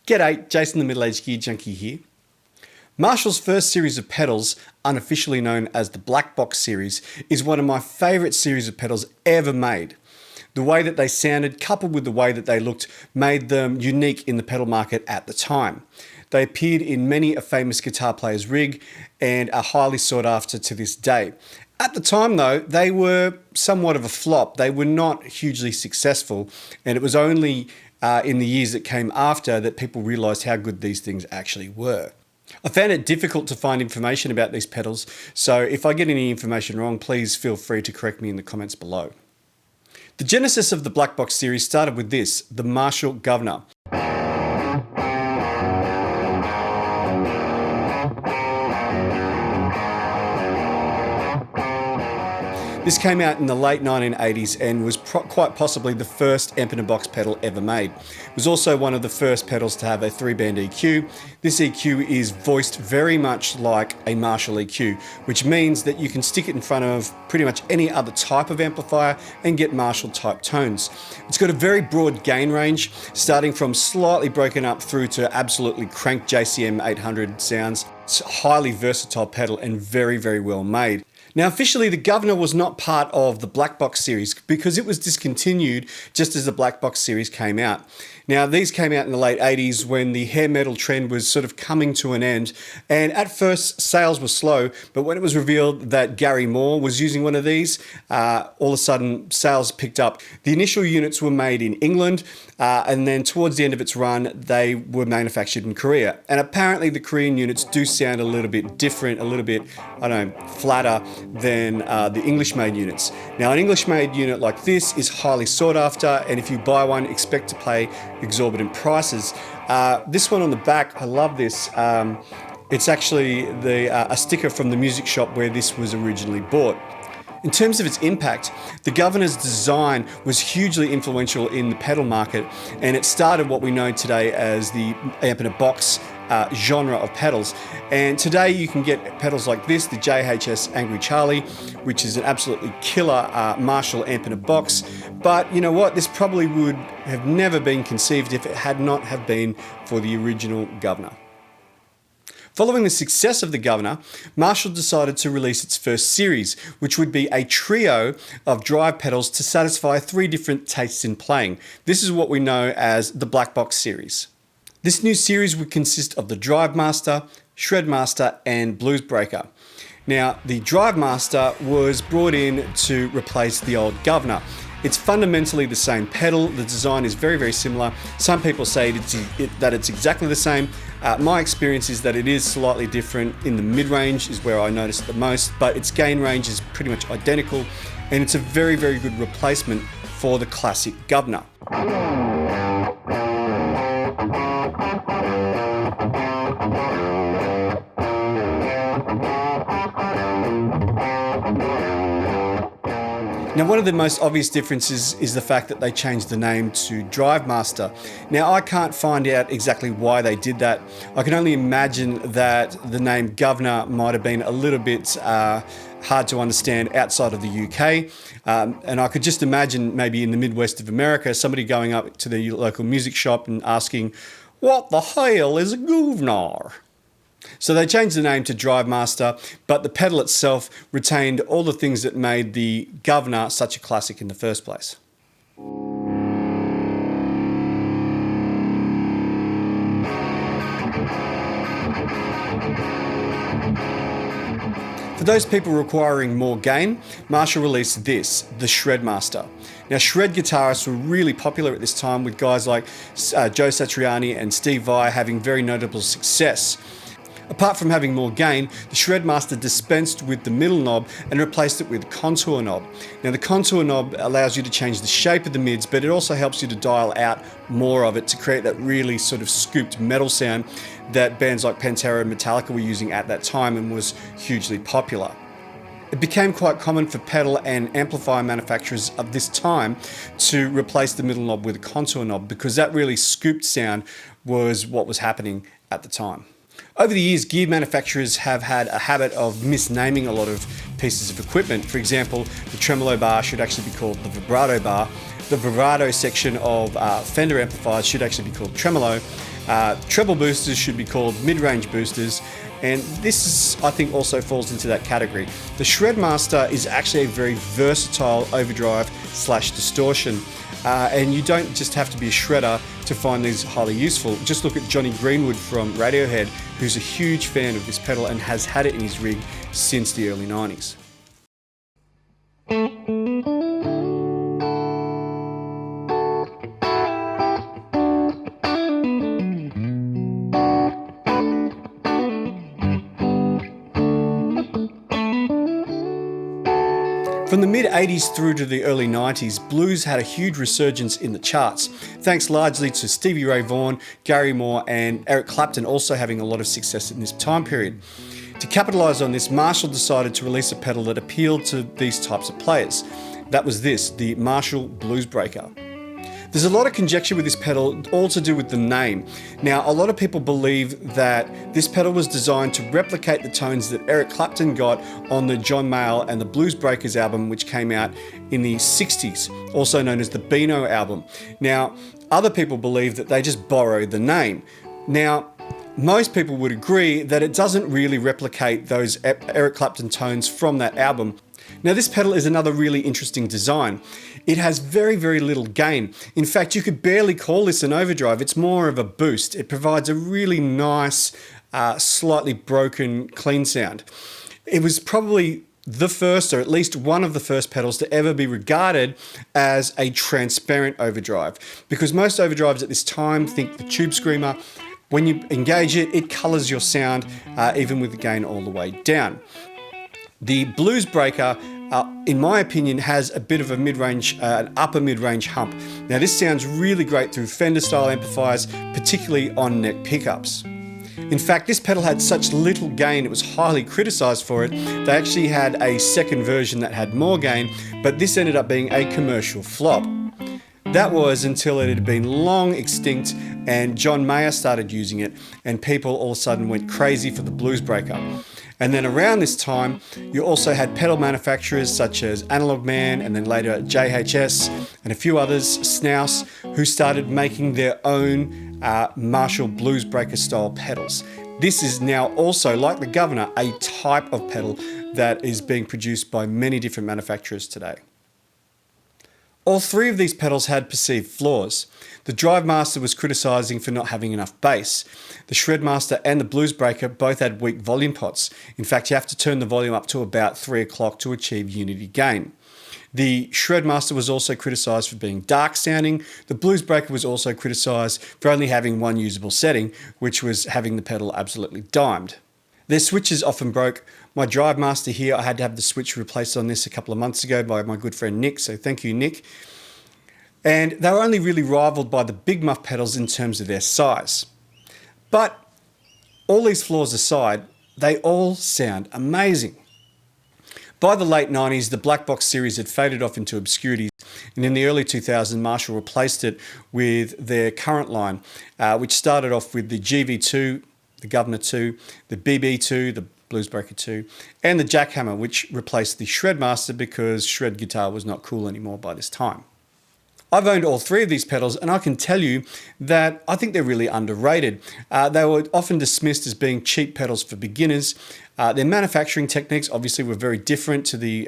G'day, Jason the Middle-Aged Gear Junkie here. Marshall's first series of pedals, unofficially known as the Black Box series, is one of my favourite series of pedals ever made. The way that they sounded, coupled with the way that they looked, made them unique in the pedal market at the time. They appeared in many a famous guitar player's rig and are highly sought after to this day. At the time though, they were somewhat of a flop. They were not hugely successful, and it was only in the years that came after that people realised how good these things actually were. I found it difficult to find information about these pedals, so if I get any information wrong, please feel free to correct me in the comments below. The genesis of the Black Box series started with this, the Marshall Guv'nor. This came out in the late 1980s and was quite possibly the first amp in a box pedal ever made. It was also one of the first pedals to have a 3-band EQ. This EQ is voiced very much like a Marshall EQ, which means that you can stick it in front of pretty much any other type of amplifier and get Marshall type tones. It's got a very broad gain range, starting from slightly broken up through to absolutely cranked JCM 800 sounds. It's a highly versatile pedal and very, very well made. Now officially the Guv'nor was not part of the Black Box series because it was discontinued just as the Black Box series came out. Now these came out in the late 80s when the hair metal trend was sort of coming to an end, and at first sales were slow, but when it was revealed that Gary Moore was using one of these, all of a sudden sales picked up. The initial units were made in England, and then towards the end of its run they were manufactured in Korea, and apparently the Korean units do sound a little bit different, a little bit, I don't know, flatter than the English-made units. Now an English-made unit like this is highly sought after, and if you buy one, expect to pay exorbitant prices. This one on the back, I love this. It's actually a sticker from the music shop where this was originally bought. In terms of its impact, the Guv'nor's design was hugely influential in the pedal market, and it started what we know today as the amp in a box genre of pedals. And today you can get pedals like this, the JHS Angry Charlie, which is an absolutely killer Marshall amp in a box. But you know what? This probably would have never been conceived if it had not have been for the original Guv'nor. Following the success of the Guv'nor, Marshall decided to release its first series, which would be a trio of drive pedals to satisfy 3 different tastes in playing. This is what we know as the Black Box series. This new series would consist of the Drivemaster, Shredmaster and Bluesbreaker. Now, the Drivemaster was brought in to replace the old Guv'nor. It's fundamentally the same pedal. The design is very, very similar. Some people say that it's exactly the same. My experience is that it is slightly different. In the mid-range is where I notice it the most, but its gain range is pretty much identical, and it's a very, very good replacement for the classic Guv'nor. Now, one of the most obvious differences is the fact that they changed the name to Drivemaster. Now, I can't find out exactly why they did that. I can only imagine that the name Guv'nor might have been a little bit hard to understand outside of the UK. And I could just imagine maybe in the Midwest of America, somebody going up to the local music shop and asking, "What the hell is a Guv'nor?" So they changed the name to Drivemaster, but the pedal itself retained all the things that made the Guv'nor such a classic in the first place. For those people requiring more gain, Marshall released this, the Shredmaster. Now, shred guitarists were really popular at this time, with guys like Joe Satriani and Steve Vai having very notable success. Apart from having more gain, the Shredmaster dispensed with the middle knob and replaced it with a contour knob. Now the contour knob allows you to change the shape of the mids, but it also helps you to dial out more of it to create that really sort of scooped metal sound that bands like Pantera and Metallica were using at that time and was hugely popular. It became quite common for pedal and amplifier manufacturers of this time to replace the middle knob with a contour knob, because that really scooped sound was what was happening at the time. Over the years, gear manufacturers have had a habit of misnaming a lot of pieces of equipment. For example, the tremolo bar should actually be called the vibrato bar. The vibrato section of Fender amplifiers should actually be called tremolo. Treble boosters should be called mid-range boosters, and this, I think, also falls into that category. The Shredmaster is actually a very versatile overdrive / distortion, and you don't just have to be a shredder to find these highly useful. Just look at Johnny Greenwood from Radiohead, who's a huge fan of this pedal and has had it in his rig since the early 90s. From the mid-80s through to the early 90s, blues had a huge resurgence in the charts, thanks largely to Stevie Ray Vaughan, Gary Moore and Eric Clapton also having a lot of success in this time period. To capitalise on this, Marshall decided to release a pedal that appealed to these types of players. That was this, the Marshall Bluesbreaker. There's a lot of conjecture with this pedal, all to do with the name. Now, a lot of people believe that this pedal was designed to replicate the tones that Eric Clapton got on the John Mayall and the Bluesbreakers album, which came out in the 60s, also known as the Beano album. Now, other people believe that they just borrowed the name. Now, most people would agree that it doesn't really replicate those Eric Clapton tones from that album. Now, this pedal is another really interesting design. It has very, very little gain. In fact, you could barely call this an overdrive. It's more of a boost. It provides a really nice, slightly broken, clean sound. It was probably the first, or at least one of the first pedals to ever be regarded as a transparent overdrive, because most overdrives at this time, think the Tube Screamer, when you engage it, it colors your sound, even with the gain all the way down. The Bluesbreaker, in my opinion, has a bit of a mid-range, an upper mid-range hump. Now, this sounds really great through Fender-style amplifiers, particularly on neck pickups. In fact, this pedal had such little gain, it was highly criticised for it. They actually had a second version that had more gain, but this ended up being a commercial flop. That was until it had been long extinct and John Mayer started using it, and people all of a sudden went crazy for the Bluesbreaker. And then around this time, you also had pedal manufacturers such as Analog Man and then later JHS and a few others, Snouse, who started making their own Marshall Bluesbreaker style pedals. This is now also, like the Guv'nor, a type of pedal that is being produced by many different manufacturers today. All three of these pedals had perceived flaws. The Drivemaster was criticising for not having enough bass. The Shredmaster and the Bluesbreaker both had weak volume pots. In fact, you have to turn the volume up to about 3 o'clock to achieve unity gain. The Shredmaster was also criticised for being dark sounding. The Bluesbreaker was also criticised for only having one usable setting, which was having the pedal absolutely dimed. Their switches often broke. My Drivemaster here, I had to have the switch replaced on this a couple of months ago by my good friend Nick, so thank you, Nick. And they were only really rivaled by the Big Muff pedals in terms of their size. But all these flaws aside, they all sound amazing. By the late 90s, the Black Box series had faded off into obscurity, and in the early 2000s, Marshall replaced it with their current line, which started off with the GV2, the Guv'nor 2, the BB2, the Bluesbreaker 2, and the Jackhammer, which replaced the Shredmaster because shred guitar was not cool anymore by this time. I've owned all three of these pedals, and I can tell you that I think they're really underrated. They were often dismissed as being cheap pedals for beginners. Their manufacturing techniques obviously were very different to the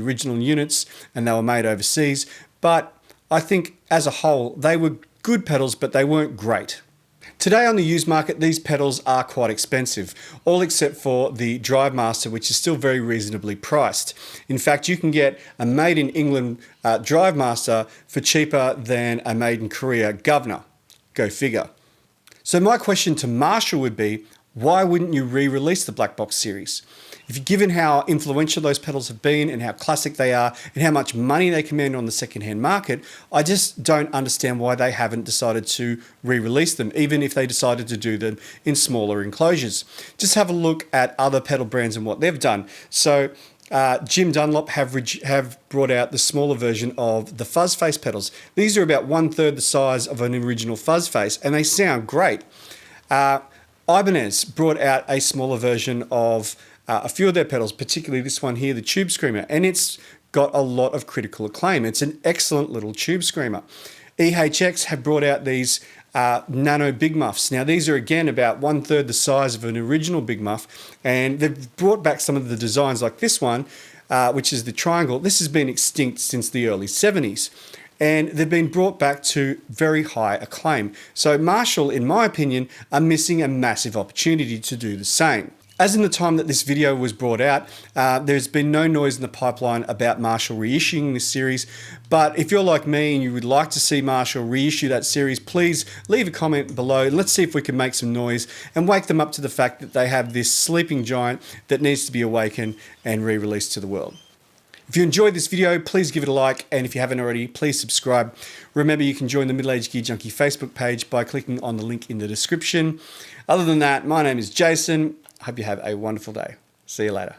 original units, and they were made overseas. But I think as a whole, they were good pedals, but they weren't great. Today on the used market, these pedals are quite expensive, all except for the Drivemaster, which is still very reasonably priced. In fact, you can get a made in England Drivemaster for cheaper than a made in Korea Guv'nor. Go figure. So my question to Marshall would be, why wouldn't you re-release the Black Box series? Given how influential those pedals have been and how classic they are and how much money they command on the second-hand market, I just don't understand why they haven't decided to re-release them, even if they decided to do them in smaller enclosures. Just have a look at other pedal brands and what they've done. So Jim Dunlop have brought out the smaller version of the fuzz face pedals. These are about 1/3 the size of an original fuzz face, and they sound great. Ibanez brought out a smaller version of a few of their pedals, particularly this one here, the Tube Screamer, and it's got a lot of critical acclaim. It's an excellent little Tube Screamer. EHX have brought out these nano big muffs. Now these are again about 1/3 the size of an original big muff, and they've brought back some of the designs like this one, which is the triangle. This has been extinct since the early 70s. And they've been brought back to very high acclaim. So Marshall, in my opinion, are missing a massive opportunity to do the same. As in the time that this video was brought out, there's been no noise in the pipeline about Marshall reissuing this series. But if you're like me and you would like to see Marshall reissue that series, please leave a comment below and let's see if we can make some noise and wake them up to the fact that they have this sleeping giant that needs to be awakened and re-released to the world. If you enjoyed this video, please give it a like, and if you haven't already, please subscribe. Remember, you can join the Middle Age Gear Junkie Facebook page by clicking on the link in the description. Other than that, my name is Jason. I hope you have a wonderful day. See you later.